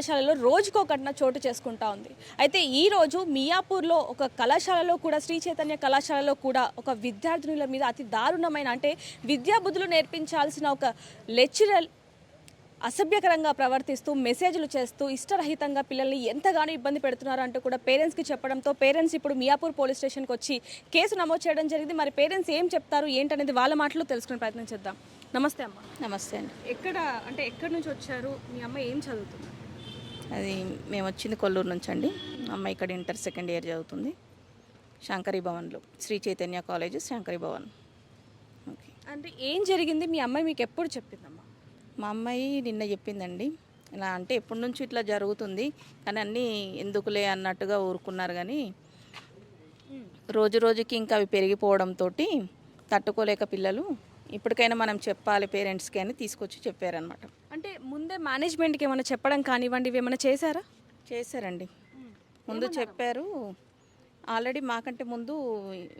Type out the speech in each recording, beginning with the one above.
కళాశాలలో రోజుకో ఘటన చోటు చేసుకుంటా ఉంది. అయితే ఈరోజు మియాపూర్లో ఒక కళాశాలలో కూడా శ్రీ చైతన్య కళాశాలలో కూడా ఒక విద్యార్థినుల మీద అతి దారుణమైన అంటే విద్యాబుద్ధులు నేర్పించాల్సిన ఒక లెక్చరర్ అసభ్యకరంగా ప్రవర్తిస్తూ మెసేజ్లు చేస్తూ ఇష్టరహితంగా పిల్లల్ని ఎంతగానో ఇబ్బంది పెడుతున్నారు అంటూ కూడా పేరెంట్స్కి చెప్పడంతో పేరెంట్స్ ఇప్పుడు మియాపూర్ పోలీస్ స్టేషన్కి వచ్చి కేసు నమోదు చేయడం జరిగింది. మరి పేరెంట్స్ ఏం చెప్తారు ఏంటనేది వాళ్ళ మాటలు తెలుసుకునే ప్రయత్నం చేద్దాం. నమస్తే అమ్మ. నమస్తే అండి. ఎక్కడి నుంచి వచ్చారు? మీ అమ్మ ఏం చదువుతుంది? అది మేము వచ్చింది కొల్లూరు నుంచి అండి. అమ్మ ఇక్కడ ఇంటర్ సెకండ్ ఇయర్ చదువుతుంది శంకరీ భవన్లో, శ్రీ చైతన్య కాలేజ్ శంకరీ భవన్. ఓకే. అంటే ఏం జరిగింది? మీ అమ్మాయి మీకు ఎప్పుడు చెప్పిందమ్మా? మా అమ్మాయి నిన్న చెప్పిందండి. ఇలా అంటే ఎప్పటి నుంచి ఇట్లా జరుగుతుంది కానీ అన్నీ ఎందుకులే అన్నట్టుగా ఊరుకున్నారు. కానీ రోజు రోజుకి ఇంకా అవి పెరిగిపోవడంతో తట్టుకోలేక పిల్లలు ఇప్పటికైనా మనం చెప్పాలి పేరెంట్స్కి అని తీసుకొచ్చి చెప్పారనమాట. అంటే ముందే మేనేజ్మెంట్కి ఏమైనా చెప్పడం కానివ్వండి, ఇవి ఏమైనా చేశారా? చేశారండి, ముందు చెప్పారు. ఆల్రెడీ మాకంటే ముందు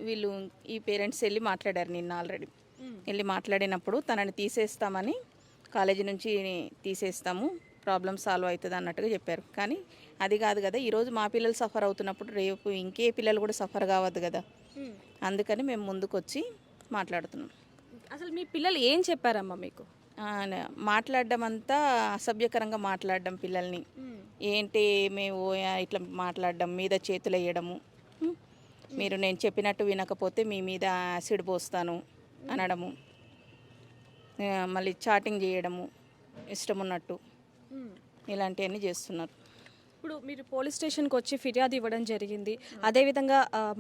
వీళ్ళు ఈ పేరెంట్స్ వెళ్ళి మాట్లాడారు. నిన్న ఆల్రెడీ వెళ్ళి మాట్లాడినప్పుడు తనని తీసేస్తామని, కాలేజీ నుంచి తీసేస్తాము, ప్రాబ్లం సాల్వ్ అవుతుంది అన్నట్టుగా చెప్పారు. కానీ అది కాదు కదా, ఈరోజు మా పిల్లలు సఫర్ అవుతున్నప్పుడు రేపు ఇంకే పిల్లలు కూడా సఫర్ కావద్దు కదా, అందుకని మేము ముందుకు వచ్చి మాట్లాడుతున్నాం. అసలు మీ పిల్లలు ఏం చెప్పారమ్మా మీకు? మాట్లాడడం అంతా అసభ్యకరంగా మాట్లాడడం, పిల్లల్ని ఏంటి మేము ఇట్లా మాట్లాడడం, మీద చేతులు వేయడము, మీరు నేను చెప్పినట్టు వినకపోతే మీ మీద యాసిడ్ పోస్తాను అనడము, మళ్ళీ చాటింగ్ చేయడము ఇష్టం ఉన్నట్టు, ఇలాంటివన్నీ చేస్తున్నారు. ఇప్పుడు మీరు పోలీస్ స్టేషన్కి వచ్చి ఫిర్యాదు ఇవ్వడం జరిగింది, అదేవిధంగా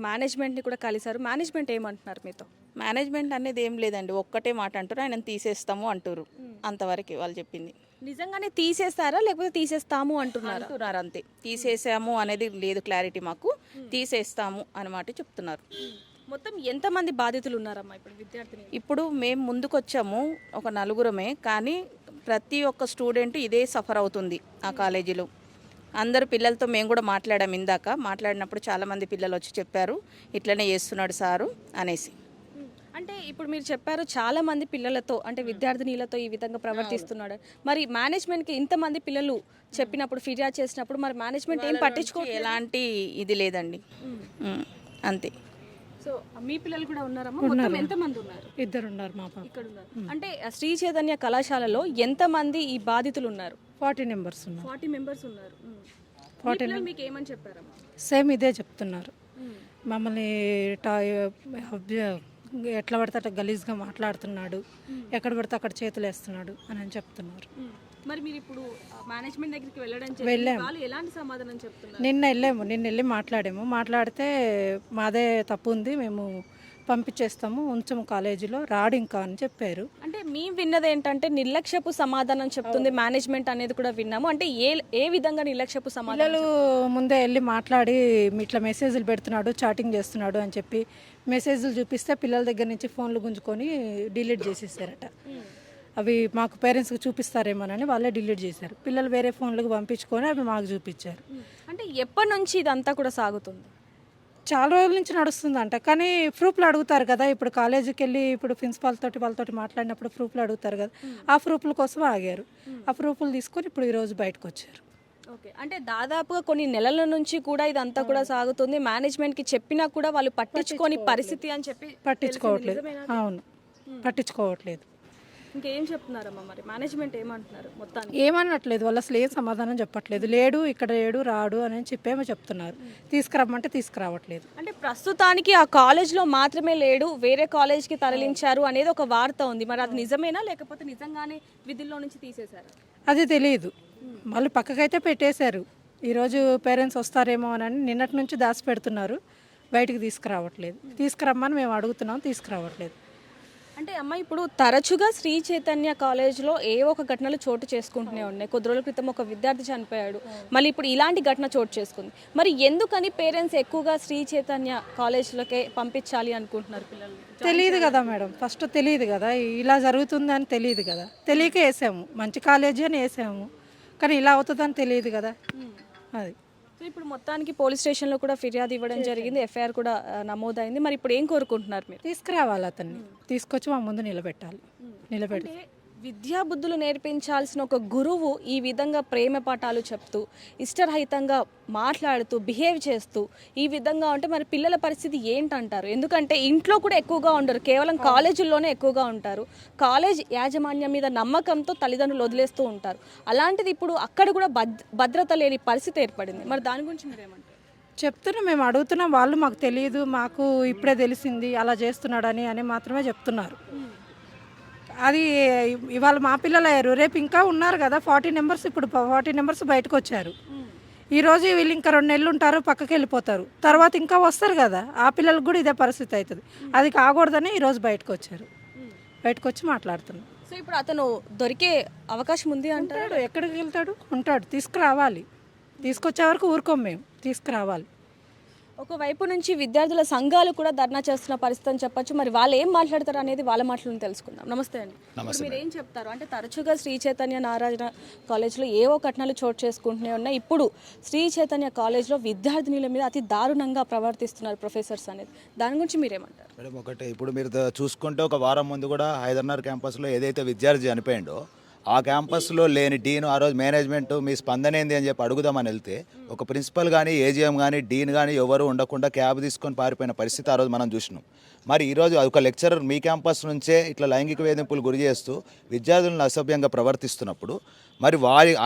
మేనేజ్మెంట్ని కూడా కలిశారు. మేనేజ్మెంట్ ఏమంటున్నారు మీతో? మేనేజ్మెంట్ అనేది ఏం లేదండి, ఒక్కటే మాట అంటారు, ఆయన తీసేస్తాము అంటారు. అంతవరకు వాళ్ళు చెప్పింది. నిజంగానే తీసేస్తారా లేకపోతే తీసేస్తాము అంటున్నారు? అంతే, తీసేసాము అనేది లేదు క్లారిటీ మాకు, తీసేస్తాము అన్నమాట చెప్తున్నారు. మొత్తం ఎంతమంది బాధితులు ఉన్నారమ్మా ఇప్పుడు విద్యార్థిని? ఇప్పుడు మేము ముందుకు వచ్చాము ఒక నలుగురమే, కానీ ప్రతి ఒక్క స్టూడెంట్ ఇదే సఫర్ అవుతుంది ఆ కాలేజీలో. అందరు పిల్లలతో మేము కూడా మాట్లాడాం. ఇందాక మాట్లాడినప్పుడు చాలామంది పిల్లలు వచ్చి చెప్పారు ఇట్లనే చేస్తున్నాడు సారు అనేసి. అంటే ఇప్పుడు మీరు చెప్పారు చాలా మంది పిల్లలతో అంటే విద్యార్థినిలతో ఈ విధంగా ప్రవర్తిస్తున్నాడు. మరి మేనేజ్మెంట్కి ఇంతమంది పిల్లలు చెప్పినప్పుడు ఫిర్యాదు చేసినప్పుడు మరి మేనేజ్మెంట్ ఏం పట్టించుకో? ఎలాంటి ఇది లేదండి, అంతే. సో మీ పిల్లలు కూడా ఉన్నారమ్మా? మొత్తం ఎంతమంది ఉన్నారు? ఇద్దరు ఉన్నారు మా పాప. ఇక్కడ ఉన్నారు. అంటే శ్రీ చైతన్య కళాశాలలో ఎంతమంది ఈ బాధితులు ఉన్నారు? 40 మెంబర్స్ ఉన్నారు. 40 మెంబర్స్ ఉన్నారు. 40 మీకు ఏమని చెప్పారమ్మా? సేమ్ ఇదే చెప్తున్నారు. మమ్మల్ని ఎట్లా పడితే అట్లా గలీజ్గా మాట్లాడుతున్నాడు, ఎక్కడ పడితే అక్కడ చేతులు వేస్తున్నాడు అని చెప్తున్నారు. మరి మీరు ఇప్పుడు మేనేజ్మెంట్ దగ్గరికి వెళ్ళాము. వాళ్ళు ఎలాంటి సమాధానం చెప్తున్నారు? నిన్న వెళ్ళి మాట్లాడితే మాదే తప్పు ఉంది, మేము పంపించేస్తాము, ఉంచము కాలేజీలో, రాడు ఇంకా అని చెప్పారు. అంటే మేము విన్నది ఏంటంటే నిర్లక్ష్యపు సమాధానం చెప్తుంది మేనేజ్మెంట్ అనేది కూడా విన్నాము. అంటే ఏ విధంగా నిర్లక్ష్యపు సమాధానం? పిల్లలు ముందే వెళ్ళి మాట్లాడి ఇట్లా మెసేజ్లు పెడుతున్నాడు, చాటింగ్ చేస్తున్నాడు అని చెప్పి మెసేజ్లు చూపిస్తే పిల్లల దగ్గర నుంచి ఫోన్లు గుంజుకొని డిలీట్ చేసేసారట. అవి మాకు పేరెంట్స్కి చూపిస్తారేమోనని వాళ్ళే డిలీట్ చేశారు. పిల్లలు వేరే ఫోన్లకు పంపించుకొని అవి మాకు చూపించారు. అంటే ఎప్పటి నుంచి ఇదంతా కూడా సాగుతుంది? చాలా రోజుల నుంచి నడుస్తుందంట. కానీ ప్రూఫ్లు అడుగుతారు కదా, ఇప్పుడు కాలేజీకి వెళ్ళి ఇప్పుడు ప్రిన్సిపాల్ తోటి వాళ్ళతోటి మాట్లాడినప్పుడు ప్రూఫ్లు అడుగుతారు కదా, ఆ ప్రూఫ్ల కోసం ఆగారు. ఆ ప్రూఫ్లు తీసుకొని ఇప్పుడు ఈరోజు బయటకు వచ్చారు. ఓకే. అంటే దాదాపుగా కొన్ని నెలల నుంచి కూడా ఇదంతా కూడా సాగుతుంది. మేనేజ్మెంట్కి చెప్పినా కూడా వాళ్ళు పట్టించుకొని పరిస్థితి అని చెప్పి పట్టించుకోవట్లేదు. అవును, పట్టించుకోవట్లేదు. ఇంకేం చెప్తున్నారమ్మా? మరి మేనేజ్మెంట్ ఏమంటున్నారు? మొత్తానికి ఏమనట్లేదు, వాళ్ళు అసలు ఏం సమాధానం చెప్పట్లేదు. లేడు, ఇక్కడ లేడు, రాడు అని చెప్పేమో చెప్తున్నారు. తీసుకురమ్మంటే తీసుకురావట్లేదు. అంటే ప్రస్తుతానికి ఆ కాలేజ్లో మాత్రమే లేడు, వేరే కాలేజ్కి తరలించారు అనేది ఒక వార్త ఉంది. మరి అది నిజమేనా లేకపోతే నిజంగానే విధుల్లో నుంచి తీసేశారు? అది తెలియదు. వాళ్ళు పక్కకైతే పెట్టేశారు. ఈరోజు పేరెంట్స్ వస్తారేమో అని నిన్నటి నుంచి దాచి పెడుతున్నారు, బయటికి తీసుకురావట్లేదు. తీసుకురమ్మని మేము అడుగుతున్నాం, తీసుకురావట్లేదు. అంటే అమ్మ ఇప్పుడు తరచుగా శ్రీ చైతన్య కాలేజ్లో ఏ ఒక ఘటనలు చోటు చేసుకుంటూనే ఉన్నాయి. కొద్ది రోజుల క్రితం ఒక విద్యార్థి చనిపోయాడు, మళ్ళీ ఇప్పుడు ఇలాంటి ఘటన చోటు చేసుకుంది. మరి ఎందుకని పేరెంట్స్ ఎక్కువగా శ్రీ చైతన్య కాలేజ్లోకే పంపించాలి అనుకుంటున్నారు పిల్లలు? తెలియదు కదా మేడం, ఫస్ట్ తెలియదు కదా, ఇలా జరుగుతుందని తెలియదు కదా, తెలియక వేసాము. మంచి కాలేజీ అని వేసాము, కానీ ఇలా అవుతుందని తెలియదు కదా. అది ఇప్పుడు మొత్తానికి పోలీస్ స్టేషన్లో కూడా ఫిర్యాదు ఇవ్వడం జరిగింది, ఎఫ్ఐఆర్ కూడా నమోదైంది. మరి ఇప్పుడు ఏం కోరుకుంటున్నారు మీరు? తీసుకురావాలి, అతన్ని తీసుకొచ్చి మా ముందు నిలబెట్టాలి. నిలబెట్టి విద్యాబుద్ధులు నేర్పించాల్సిన ఒక గురువు ఈ విధంగా ప్రేమ పాఠాలు చెప్తూ ఇష్టరహితంగా మాట్లాడుతూ బిహేవ్ చేస్తూ ఈ విధంగా ఉంటే మరి పిల్లల పరిస్థితి ఏంటంటారు? ఎందుకంటే ఇంట్లో కూడా ఎక్కువగా ఉండరు, కేవలం కాలేజీల్లోనే ఎక్కువగా ఉంటారు. కాలేజ్ యాజమాన్యం మీద నమ్మకంతో తల్లిదండ్రులు వదిలేస్తూ ఉంటారు. అలాంటిది ఇప్పుడు అక్కడ కూడా భద్రత లేని పరిస్థితి ఏర్పడింది. మరి దాని గురించి మీరేమంటారు? చెప్తున్నాం, మేము అడుగుతున్నాం, వాళ్ళు మాకు తెలియదు, మాకు ఇప్పుడే తెలిసింది అలా చేస్తున్నాడని అని మాత్రమే చెప్తున్నారు. అది ఇవాళ మా పిల్లలు అయ్యారు, రేపు ఇంకా ఉన్నారు కదా 40 నెంబర్స్. ఇప్పుడు 40 నెంబర్స్ బయటకు వచ్చారు. ఈరోజు వీళ్ళు ఇంకా 2 నెలలు ఉంటారు, పక్కకి వెళ్ళిపోతారు. తర్వాత ఇంకా వస్తారు కదా, ఆ పిల్లలకు కూడా ఇదే పరిస్థితి అవుతుంది. అది కాకూడదని ఈరోజు బయటకు వచ్చారు, బయటకు వచ్చి మాట్లాడుతున్నాం. సో ఇప్పుడు అతను దొరికే అవకాశం ఉంది అంటారు. ఉంటాడు, ఎక్కడికి వెళ్తాడు? ఉంటాడు, తీసుకురావాలి. తీసుకొచ్చే వరకు ఊరుకోం మేము, తీసుకురావాలి. ఒకవైపు నుంచి విద్యార్థుల సంఘాలు కూడా ధర్నా చేస్తున్న పరిస్థితి అని చెప్పొచ్చు. మరి వాళ్ళు ఏం మాట్లాడతారు అనేది వాళ్ళ మాటలను తెలుసుకుందాం. నమస్తే అండి. మీరు ఏం చెప్తారు? అంటే తరచుగా శ్రీ చైతన్య నారాయణ కాలేజ్లో ఏవో ఘటనలు చోటు చేసుకుంటూనే ఉన్నాయి. ఇప్పుడు శ్రీ చైతన్య కాలేజ్లో విద్యార్థినుల మీద అతి దారుణంగా ప్రవర్తిస్తున్నారు ప్రొఫెసర్స్ అనేది. దాని గురించి మీరేమంటారు? మేడం, ఒకటి ఇప్పుడు మీరు చూసుకుంటే ఒక వారం ముందు కూడా హైదర్నగర్ క్యాంపస్లో ఏదైతే విద్యార్థి చనిపోయిండో ఆ క్యాంపస్లో లేని డీన్ ఆ రోజు మేనేజ్మెంట్ మీ స్పందన ఏంది అని చెప్పి అడుగుదామని వెళ్తే ఒక ప్రిన్సిపల్ కానీ ఏజీఎం కానీ డీన్ కానీ ఎవరు ఉండకుండా క్యాబ్ తీసుకొని పారిపోయిన పరిస్థితి ఆ రోజు మనం చూసినాం. మరి ఈరోజు ఒక లెక్చరర్ మీ క్యాంపస్ నుంచే ఇట్లా లైంగిక వేధింపులు గురి చేస్తూ విద్యార్థులను అసభ్యంగా ప్రవర్తిస్తున్నప్పుడు మరి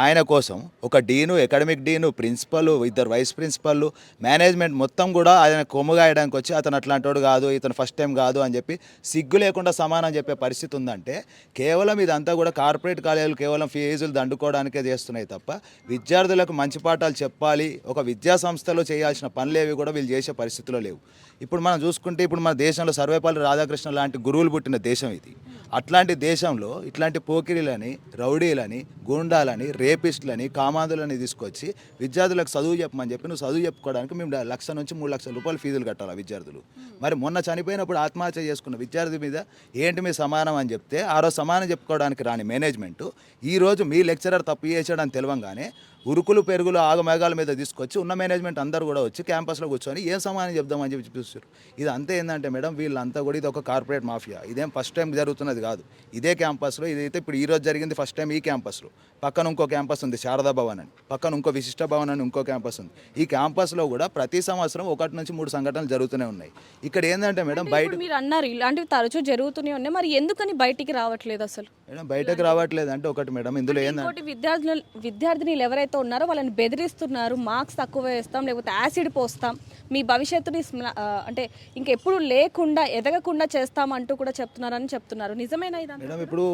ఆయన కోసం ఒక dean, academic dean, principal, 2 vice principal, management మొత్తం కూడా ఆయన కొమ్ముగాయడానికి వచ్చి అతను అట్లాంటోడు కాదు, ఇతను ఫస్ట్ టైం కాదు అని చెప్పి సిగ్గు లేకుండా సమానం చెప్పే పరిస్థితి ఉందంటే కేవలం ఇదంతా కూడా కార్పొరేట్ కాలేజీలు కేవలం ఫీజులు దండుకోవడానికే చేస్తున్నాయి తప్ప విద్యార్థులకు మంచి పాఠాలు చెప్పాలి, ఒక విద్యా సంస్థలో చేయాల్సిన పనులేవి కూడా వీళ్ళు చేసే పరిస్థితిలో లేవు. ఇప్పుడు మనం చూసుకుంటే ఇప్పుడు మన దేశంలో సర్వేపల్లి రాధాకృష్ణ లాంటి గురువులు పుట్టిన దేశం ఇది. అట్లాంటి దేశంలో ఇట్లాంటి పోకిరీలని, రౌడీలని, గూండాలని, రేపిస్టులని, కామాంధులని తీసుకొచ్చి విద్యార్థులకు చదువు చెప్పమని చెప్పి నువ్వు చదువు చెప్పుకోవడానికి మేము 1 లక్ష నుంచి 3 లక్షల రూపాయలు ఫీజులు కట్టాలి విద్యార్థులు. మరి మొన్న చనిపోయినప్పుడు ఆత్మహత్య చేసుకున్న విద్యార్థి మీద ఏంటి మీ సమానం అని చెప్తే ఆ రోజు సమానం చెప్పుకోవడానికి రాని మేనేజ్మెంట్ ఈరోజు మీ లెక్చరర్ తప్పు చేసాడని తెలవంగానే ఉరుకులు పెరుగులు ఆగమేఘాల మీద తీసుకొచ్చి ఉన్న మేనేజ్మెంట్ అందరూ కూడా వచ్చి క్యాంపస్లో కూర్చొని ఏం సమానం చెప్దామని చెప్పి చూస్తారు. ఇది అంతే ఏంటంటే మేడం వీళ్ళంతా కూడా ఇది ఒక కార్పొరేట్ మాఫియా. ఇదేం ఫస్ట్ టైం జరుగుతున్నది కాదు. ఇదే క్యాంపస్లో ఇదైతే ఇప్పుడు ఈరోజు జరిగింది ఫస్ట్ టైం ఈ క్యాంపస్లో. పక్కన ఇంకో క్యాంపస్ ఉంది శారదా భవన్ అని, పక్కన ఇంకో విశిష్ట భవన్ అని ఇంకో క్యాంపస్ ఉంది. ఈ క్యాంపస్లో కూడా ప్రతి సంవత్సరం 1 నుంచి 3 సంఘటనలు జరుగుతూనే ఉన్నాయి. ఇక్కడ ఏంటంటే మేడం బయట మీరు అన్నారు ఇలాంటివి తరచూ జరుగుతూనే ఉన్నాయి, మరి ఎందుకని బయటికి రావట్లేదు అసలు? మేడం బయటకు రావట్లేదు అంటే ఒకటి మేడం ఇందులో ఏంటంటే విద్యార్థినులు ఎవరైతే ఉన్నారో వాళ్ళని బెదిరిస్తున్నారు, మార్క్స్ తక్కువ వేస్తాం లేకపోతే యాసిడ్ పోస్తాం, మీ భవిష్యత్తుని అంటే ఇంకెప్పుడు లేకుండా ఎదగకుండా చేస్తామంటూ కూడా చెప్తున్నారు. నిజమేనా ఇదంతా? మేడం ఇప్పుడు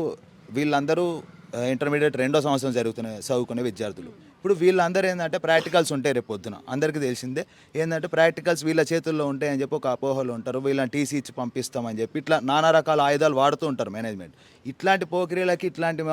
వీళ్ళందరూ ఇంటర్మీడియట్ 2వ సంవత్సరం చదువుకునే విద్యార్థులు. ఇప్పుడు వీళ్ళందరూ ఏంటంటే ప్రాక్టికల్స్ ఉంటాయి రేపు పొద్దున అందరికీ తెలిసిందే. ఏంటంటే ప్రాక్టికల్స్ వీళ్ళ చేతుల్లో ఉంటాయని చెప్పి ఒక అపోహలు ఉంటారు. వీళ్ళని టీసీ ఇచ్చి పంపిస్తామని చెప్పి ఇట్లా నానా రకాల ఆయుధాలు వాడుతూ ఉంటారు మేనేజ్మెంట్. ఇట్లాంటి పోకిరీలకి ఇట్లాంటి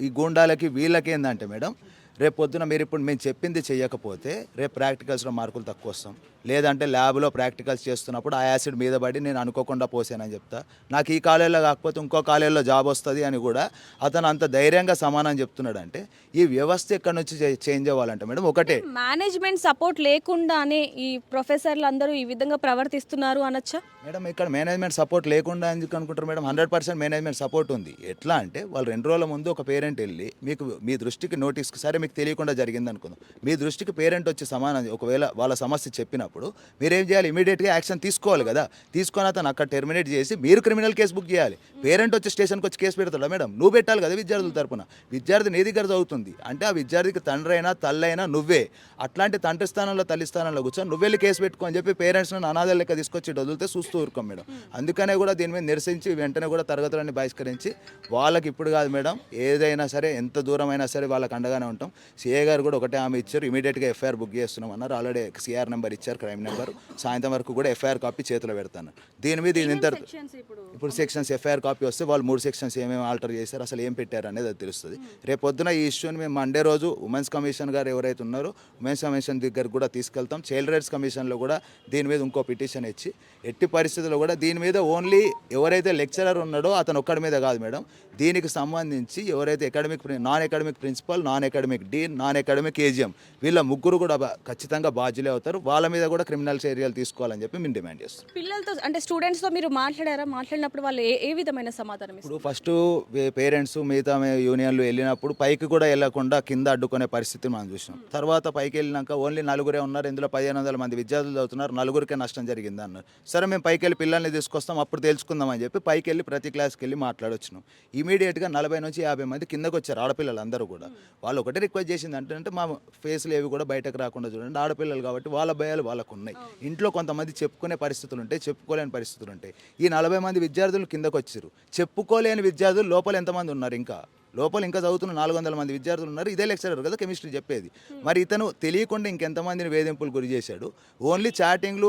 ఈ గూండాలకి వీళ్ళకి ఏంటంటే మేడం రేపు పొద్దున మీరు ఇప్పుడు మేము చెప్పింది చేయకపోతే రేపు ప్రాక్టికల్స్లో మార్కులు తక్కువ వస్తాం, లేదంటే ల్యాబ్లో ప్రాక్టికల్స్ చేస్తున్నప్పుడు ఆ యాసిడ్ మీద పడి నేను అనుకోకుండా పోసానని చెప్తా, నాకు ఈ కాలేజీలో కాకపోతే ఇంకో కాలేజీలో జాబ్ వస్తుంది అని కూడా అతను అంత ధైర్యంగా సమానం చెప్తున్నాడు. అంటే ఈ వ్యవస్థ ఎక్కడి నుంచి చేంజ్ అవ్వాలంటే మేడం ఒకటే మేనేజ్మెంట్ సపోర్ట్ లేకుండానే ఈ ప్రొఫెసర్లు అందరూ ఈ విధంగా ప్రవర్తిస్తున్నారు అనొచ్చా మేడం? ఇక్కడ మేనేజ్మెంట్ సపోర్ట్ లేకుండా ఎందుకు అనుకుంటారు మేడం? 100% మేనేజ్మెంట్ సపోర్ట్ ఉంది. ఎట్లా అంటే వాళ్ళు 2 రోజుల ముందు ఒక పేరెంట్ వెళ్ళి మీకు మీ దృష్టికి నోటీస్, సరే మీకు తెలియకుండా జరిగింది అనుకుందాం, మీ దృష్టికి పేరెంట్ వచ్చి సమానం ఒకవేళ వాళ్ళ సమస్య చెప్పినప్పుడు మీరేం చేయాలి? ఇమీడియట్గా యాక్షన్ తీసుకోవాలి కదా. తీసుకొని అతను అక్కడ టెర్మినేట్ చేసి మీరు క్రిమినల్ కేసు బుక్ చేయాలి. పేరెంట్ వచ్చి స్టేషన్కి వచ్చి కేసు పెడతాడా మేడం? నువ్వు పెట్టాలి కదా విద్యార్థుల తరపున. విద్యార్థి నీ దగ్గర చదువుతుంది అంటే ఆ విద్యార్థికి తండ్రి అయినా తల్లి అయినా నువ్వే. అట్లాంటి తండ్రి స్థానంలో తల్లి స్థానంలో కూర్చొని నువ్వు వెళ్ళి కేసు పెట్టుకో అని చెప్పి పేరెంట్స్ని అనాథల లెక్క తీసుకొచ్చి వదిలితే చూస్తూ ఊరుకోం మేడం. అందుకనే కూడా దీని మీద నిరసించి వెంటనే కూడా తరగతులన్నీ బహిష్కరించి వాళ్ళకి ఇప్పుడు కాదు మేడం ఏదైనా సరే ఎంత దూరమైనా సరే వాళ్ళకి అండగానే ఉంటాం. సిఏ గారు కూడా ఒకటే హామీ ఇచ్చారు, ఇమీడియట్గా ఎఫ్ఐఆర్ బుక్ చేస్తున్నాం అన్నారు. ఆల్రెడీ సిఆర్ నెంబర్ ఇచ్చారు, క్రైమ్ నెంబర్. సాయంత్రం వరకు కూడా ఎఫ్ఐఆర్ కాపీ చేతిలో పెడతాను. దీని మీద ఇప్పుడు సెక్షన్స్ ఎఫ్ఐఆర్ కాపీ వస్తే వాళ్ళు 3 సెక్షన్స్ ఏమేమి ఆల్టర్ చేశారు, అసలు ఏం పెట్టారు అనేది అది తెలుస్తుంది. రేపు పొద్దున ఈ ఇష్యూని మేము మండే రోజు ఉమెన్స్ కమిషన్ గారు ఎవరైతే ఉన్నారో ఉమెన్స్ కమిషన్ దగ్గర కూడా తీసుకెళ్తాం. చైల్డ్ రైట్స్ కమిషన్లో కూడా దీని మీద ఇంకో పిటిషన్ ఇచ్చి ఎట్టి పరిస్థితుల్లో కూడా దీని మీద ఓన్లీ ఎవరైతే లెక్చరర్ ఉన్నాడో అతను ఒక్కడి మీద కాదు మేడం, దీనికి సంబంధించి ఎవరైతే non academic principal, non academic dean, non academic AGM వీళ్ళ ముగ్గురు కూడా ఖచ్చితంగా బాధ్యులే అవుతారు. వాళ్ళ మీద కూడా క్రిమినల్ చర్యలు తీసుకోవాలని చెప్పి మేము డిమాండ్ చేస్తాం. పిల్లలతో అంటే స్టూడెంట్స్తో మీరు మాట్లాడారా? మాట్లాడినప్పుడు వాళ్ళు ఏ విధమైన సమాధానం ఇస్తారు? ఇప్పుడు ఫస్ట్ పేరెంట్స్ మిగతా యూనియన్లు వెళ్ళినప్పుడు పైకి కూడా వెళ్ళకుండా కింద అడ్డుకునే పరిస్థితి మనం చూసినాం. తర్వాత పైకి వెళ్ళినాక ఓన్లీ నలుగురే ఉన్నారు, ఇందులో 1500 మంది విద్యార్థులు చదువుతున్నారు, నలుగురికే నష్టం జరిగింది అన్నారు. సరే మేము పైకి వెళ్ళి పిల్లల్ని తీసుకొస్తాం, అప్పుడు తెలుసుకుందాం అని చెప్పి పైకి వెళ్ళి ప్రతి క్లాస్కి వెళ్ళి మాట్లాడొచ్చినాం. ఇమీడియట్గా 40 నుంచి 50 మంది కిందకు వచ్చారు, ఆడపిల్లలు అందరూ కూడా. వాళ్ళు ఒకటే రిక్వెస్ట్ చేసింది అంటే మా ఫేస్లు ఏవి కూడా బయటకు రాకుండా చూడండి, ఆడపిల్లలు కాబట్టి వాళ్ళ భయాలు వాళ్ళకు ఉన్నాయి. ఇంట్లో కొంతమంది చెప్పుకునే పరిస్థితులు ఉంటాయి, చెప్పుకోలేని పరిస్థితులు ఉంటాయి. ఈ 40 మంది విద్యార్థులు కిందకు వచ్చారు. చెప్పుకోలేని విద్యార్థులు లోపల ఎంతమంది ఉన్నారు? లోపల ఇంకా చదువుతున్న 400 మంది విద్యార్థులు ఉన్నారు. ఇదే లెక్చరర్ కదా కెమిస్ట్రీ చెప్పేది. మరి ఇతను తెలియకుండా ఇంకెంతమందిని వేధింపులు గురి చేశాడు? ఓన్లీ చాటింగ్లు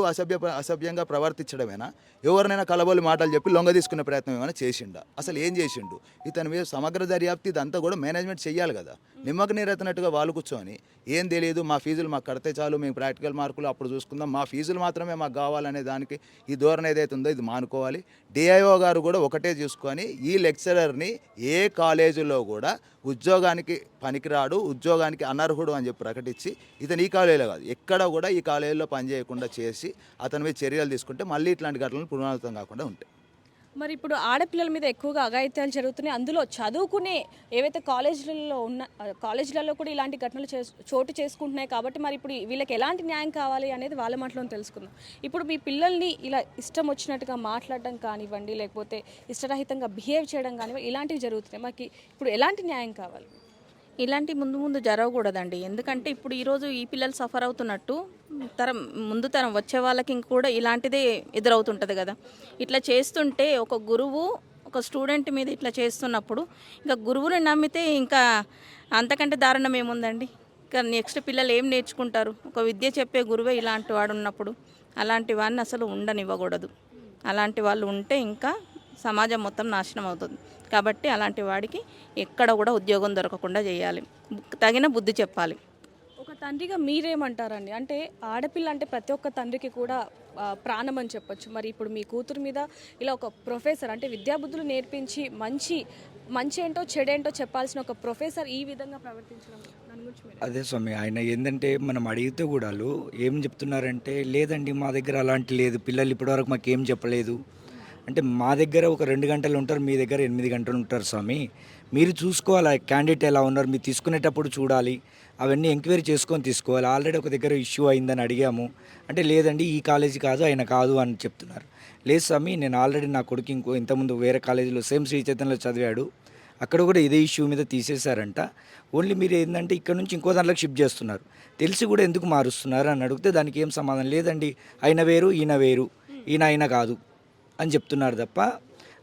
అసభ్యంగా ప్రవర్తించడమేనా? ఎవరినైనా కలబోలు మాటలు చెప్పి లొంగ తీసుకునే ప్రయత్నం ఏమైనా చేసిండా? అసలు ఏం చేసిండు? ఇతని మీద సమగ్ర దర్యాప్తు ఇదంతా కూడా మేనేజ్మెంట్ చెయ్యాలి కదా. నిమ్మకు నీరెత్తినట్టుగా వాళ్ళు కూర్చొని ఏం తెలియదు, మా ఫీజులు మాకు కడితే చాలు, మేము ప్రాక్టికల్ మార్కులు అప్పుడు చూసుకుందాం, మా ఫీజులు మాత్రమే మాకు కావాలనే దానికి ఈ ధోరణి ఏదైతే ఉందో ఇది మానుకోవాలి. డిఐఓ గారు కూడా ఒకటే చూసుకొని ఈ లెక్చరర్ని ఏ కాలేజీలో కూడా ఉద్యోగానికి పనికిరాడు, ఉద్యోగానికి అనర్హుడు అని చెప్పి ప్రకటించి ఇతను ఈ కాలేజీలో కాదు ఎక్కడ కూడా ఈ కాలేజీలో పనిచేయకుండా చేసి అతని మీద చర్యలు తీసుకుంటే మళ్ళీ ఇట్లాంటి ఘటనలు పునరావృతం కాకుండా ఉంటాయి. మరి ఇప్పుడు ఆడపిల్లల మీద ఎక్కువగా అఘాయిత్యాలు జరుగుతున్నాయి. అందులో చదువుకునే ఏవైతే కాలేజీలలో కూడా ఇలాంటి ఘటనలు చోటు చేసుకుంటున్నాయి. కాబట్టి మరి ఇప్పుడు వీళ్ళకి ఎలాంటి న్యాయం కావాలి అనేది వాళ్ళ మాటలో తెలుసుకుందాం. ఇప్పుడు మీ పిల్లల్ని ఇలా ఇష్టం వచ్చినట్టుగా మాట్లాడడం కానివ్వండి, లేకపోతే ఇష్టరహితంగా బిహేవ్ చేయడం కానివ్వండి, ఇలాంటివి జరుగుతున్నాయి. మాకు ఇప్పుడు ఎలాంటి న్యాయం కావాలి? ఇలాంటి ముందు జరగకూడదండి. ఎందుకంటే ఇప్పుడు ఈరోజు ఈ పిల్లలు సఫర్ అవుతున్నట్టు ముందు తరం వచ్చే వాళ్ళకి కూడా ఇలాంటిదే ఎదురవుతుంటుంది కదా. ఇట్లా చేస్తుంటే ఒక గురువు ఒక స్టూడెంట్ మీద ఇట్లా చేస్తున్నప్పుడు ఇంకా గురువుని నమ్మితే ఇంకా అంతకంటే దారుణం ఏముందండి? ఇంకా నెక్స్ట్ పిల్లలు ఏం నేర్చుకుంటారు? ఒక విద్య చెప్పే గురువే ఇలాంటి వాడు ఉన్నప్పుడు అలాంటి వాడిని అసలు ఉండనివ్వకూడదు. అలాంటి వాళ్ళు ఉంటే ఇంకా సమాజం మొత్తం నాశనం అవుతుంది. కాబట్టి అలాంటి వాడికి ఎక్కడ కూడా ఉద్యోగం దొరకకుండా చేయాలి, తగిన బుద్ధి చెప్పాలి. ఒక తండ్రిగా మీరేమంటారండి? అంటే ఆడపిల్ల అంటే ప్రతి ఒక్క తండ్రికి కూడా ప్రాణం అని చెప్పొచ్చు. మరి ఇప్పుడు మీ కూతురు మీద ఇలా ఒక ప్రొఫెసర్ అంటే విద్యాబుద్ధులు నేర్పించి మంచి ఏంటో చెడేంటో చెప్పాల్సిన ఒక ప్రొఫెసర్ ఈ విధంగా ప్రవర్తించడం దాని గురించి మీరు? అదే స్వామి, ఆయన ఏంటంటే మనం అడిగితే కూడా వాళ్ళు ఏం చెప్తున్నారంటే, లేదండి మా దగ్గర అలాంటి లేదు, పిల్లలు ఇప్పటివరకు మాకు ఏం చెప్పలేదు అంటే. మా దగ్గర ఒక 2 గంటలు ఉంటారు, మీ దగ్గర 8 గంటలు ఉంటారు స్వామి. మీరు చూసుకోవాలి క్యాండిడేట్ ఎలా ఉన్నారు, మీరు తీసుకునేటప్పుడు చూడాలి, అవన్నీ ఎంక్వైరీ చేసుకొని తీసుకోవాలి. ఆల్రెడీ ఒక దగ్గర ఇష్యూ అయిందని అడిగాము అంటే, లేదండి ఈ కాలేజీ కాదు, ఆయన కాదు అని చెప్తున్నారు. లేదు స్వామి, నేను ఆల్రెడీ నా కొడుకు ఇంతకుముందు వేరే కాలేజీలో సేమ్ శ్రీ చైతన్యలో చదివాడు, అక్కడ కూడా ఇదే ఇష్యూ మీద తీసేశారంట. ఓన్లీ మీరు ఏంటంటే ఇక్కడ నుంచి ఇంకో దాంట్లోకి షిఫ్ట్ చేస్తున్నారు, తెలిసి కూడా ఎందుకు మారుస్తున్నారు అని అడిగితే దానికి ఏం సమాధానం లేదండి, ఆయన వేరు ఈయన వేరు, ఈయన కాదు అని చెప్తున్నారు తప్ప.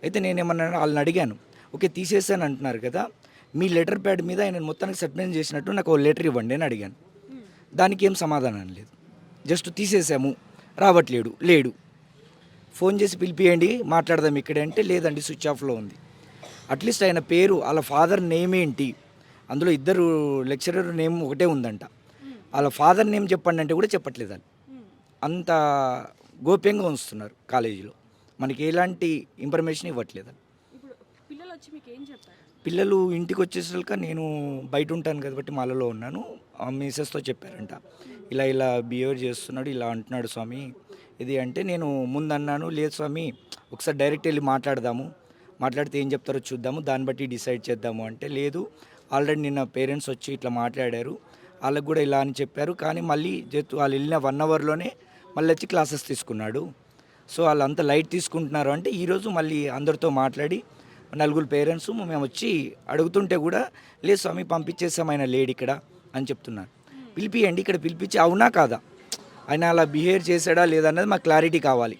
అయితే నేనేమన్నా వాళ్ళని అడిగాను, ఓకే తీసేసాను అంటున్నారు కదా, మీ లెటర్ ప్యాడ్ మీద ఆయన మొత్తానికి సస్పెండ్ చేసినట్టు నాకు ఒక లెటర్ ఇవ్వండి అని అడిగాను. దానికి ఏం సమాధానం లేదు, జస్ట్ తీసేసాము, లేడు, ఫోన్ చేసి పిలిపియండి మాట్లాడదాం ఇక్కడ అంటే, లేదండి స్విచ్ ఆఫ్లో ఉంది. అట్లీస్ట్ ఆయన పేరు, వాళ్ళ ఫాదర్ నేమ్ ఏంటి, అందులో ఇద్దరు లెక్చరర్ నేమ్ ఒకటే ఉందంట, వాళ్ళ ఫాదర్ నేమ్ చెప్పండి అంటే కూడా చెప్పట్లేదు. వాళ్ళు అంత గోప్యంగా ఉంచుతున్నారు కాలేజీలో, మనకి ఎలాంటి ఇన్ఫర్మేషన్ ఇవ్వట్లేదు. పిల్లలు వచ్చి మీకు ఏం చెప్పారు? పిల్లలు ఇంటికి వచ్చేసరికి నేను బయట ఉంటాను కాబట్టి మాలలో ఉన్నాను, మిసెస్తో చెప్పారంట, ఇలా బిహేవ్ చేస్తున్నాడు, ఇలా అంటున్నాడు స్వామి ఇది అంటే. నేను ముందు అన్నాను, లేదు స్వామి ఒకసారి డైరెక్ట్ వెళ్ళి మాట్లాడితే ఏం చెప్తారో చూద్దాము, దాన్ని బట్టి డిసైడ్ చేద్దాము అంటే, లేదు ఆల్రెడీ నిన్న పేరెంట్స్ వచ్చి ఇట్లా మాట్లాడారు, వాళ్ళకు కూడా ఇలా అని చెప్పారు, కానీ మళ్ళీ వాళ్ళు వెళ్ళిన 1 అవర్లోనే మళ్ళీ వచ్చి క్లాసెస్ తీసుకున్నాడు. సో వాళ్ళంతా లైట్ తీసుకుంటున్నారు అంటే, ఈరోజు మళ్ళీ అందరితో మాట్లాడి 4 పేరెంట్స్ మేము వచ్చి అడుగుతుంటే కూడా, లేదు స్వామి పంపించేసాం, ఆయన లేడు ఇక్కడ అని చెప్తున్నారు. పిలిపియండి, ఇక్కడ పిలిపించి అవునా కాదా, ఆయన అలా బిహేవ్ చేశాడా లేదా అన్నది మాకు క్లారిటీ కావాలి,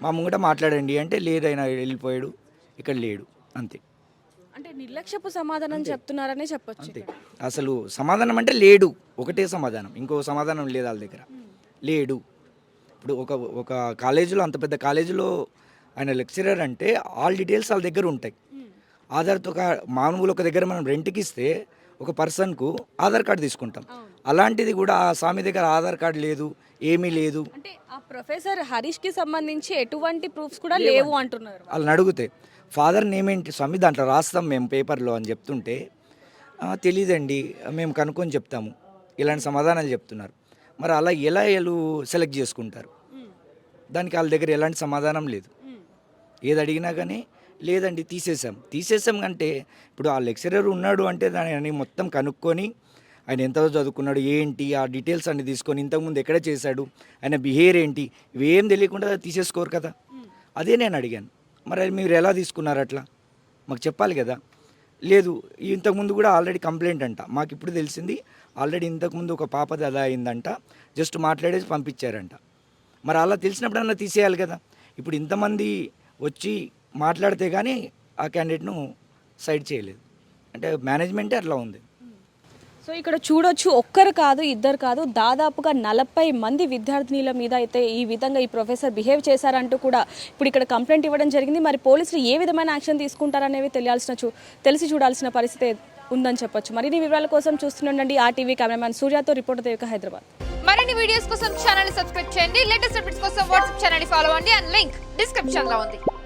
మా ముంగట మాట్లాడండి అంటే, లేదు ఆయన వెళ్ళిపోయాడు, ఇక్కడ లేడు, అంతే. అంటే నిర్లక్ష్యపు సమాధానం చెప్తున్నారనే చెప్పొచ్చు. అంతే, అసలు సమాధానం అంటే లేడు, ఒకటే సమాధానం, ఇంకో సమాధానం లేదు వాళ్ళ దగ్గర, లేడు. ఇప్పుడు ఒక కాలేజీలో, అంత పెద్ద కాలేజీలో ఆయన లెక్చరర్ అంటే ఆల్ డీటెయిల్స్ వాళ్ళ దగ్గర ఉంటాయి. ఆధార్తో మామూలు ఒక దగ్గర మనం రెంట్కి ఇస్తే ఒక పర్సన్కు ఆధార్ కార్డు తీసుకుంటాం, అలాంటిది కూడా ఆ స్వామి దగ్గర ఆధార్ కార్డు లేదు, ఏమీ లేదు. అంటే ఆ ప్రొఫెసర్ హరీష్కి సంబంధించి ఎటువంటి ప్రూఫ్స్ కూడా లేవు అంటున్నారు. వాళ్ళని అడిగితే ఫాదర్ నేమ్ ఏంటి స్వామి దాంట్లో రాస్తాం మేము పేపర్లో అని చెప్తుంటే తెలీదండి మేము కనుక్కొని చెప్తాము ఇలాంటి సమాధానాలు చెప్తున్నారు. మరి అలా ఎలా వీళ్ళు సెలెక్ట్ చేసుకుంటారు? దానికి వాళ్ళ దగ్గర ఎలాంటి సమాధానం లేదు. ఏది అడిగినా కానీ లేదండి తీసేసాం అంటే ఇప్పుడు ఆ లెక్చరర్ ఉన్నాడు అంటే దాన్ని మొత్తం కనుక్కొని ఆయన ఎంత చదువుకున్నాడు ఏంటి ఆ డీటెయిల్స్ అన్ని తీసుకొని ఇంతకుముందు ఎక్కడ చేశాడు ఆయన బిహేవియర్ ఏంటి ఇవేం తెలియకుండా తీసేసుకోరు కదా. అదే నేను అడిగాను. మరి మీరు ఎలా తీసుకున్నారు అట్లా మాకు చెప్పాలి కదా. లేదు ఇంతకుముందు కూడా ఆల్రెడీ కంప్లైంట్ అంట, మాకు ఇప్పుడు తెలిసింది ఆల్రెడీ ఇంతకుముందు ఒక పాపది అదా అయిందంట, జస్ట్ మాట్లాడేసి పంపించారంట. మరి అలా తెలిసినప్పుడన్నా తీసేయాలి కదా. ఇప్పుడు ఇంతమంది వచ్చి మాట్లాడితే కానీ ఆ క్యాండిడేట్ను సైడ్ చేయలేదు అంటే మేనేజ్మెంటే అట్లా ఉంది. సో ఇక్కడ చూడొచ్చు, ఒక్కరు కాదు ఇద్దరు కాదు, దాదాపుగా 40 మంది విద్యార్థినుల మీద అయితే ఈ విధంగా ఈ ప్రొఫెసర్ బిహేవ్ చేశారంటూ కూడా ఇప్పుడు ఇక్కడ కంప్లైంట్ ఇవ్వడం జరిగింది. మరి పోలీసులు ఏ విధమైన యాక్షన్ తీసుకుంటారనేవి తెలిసి చూడాల్సిన పరిస్థితి ఉందని చెప్పొచ్చు. మరిన్ని వివరాల కోసం చూస్తుండండి RTV కెమెరామ్యాన్ సూర్యతో, రిపోర్టర్ దేవిక, హైదరాబాద్. మరిన్ని వీడియోస్ కోసం ఛానల్ సబ్స్క్రైబ్ చేయండి. లేటెస్ట్ అప్డేట్స్ కోసం వాట్సాప్ ఛానల్ ఫాలో అవ్వండి. అండ్ లింక్ డిస్క్రిప్షన్ లో ఉంది.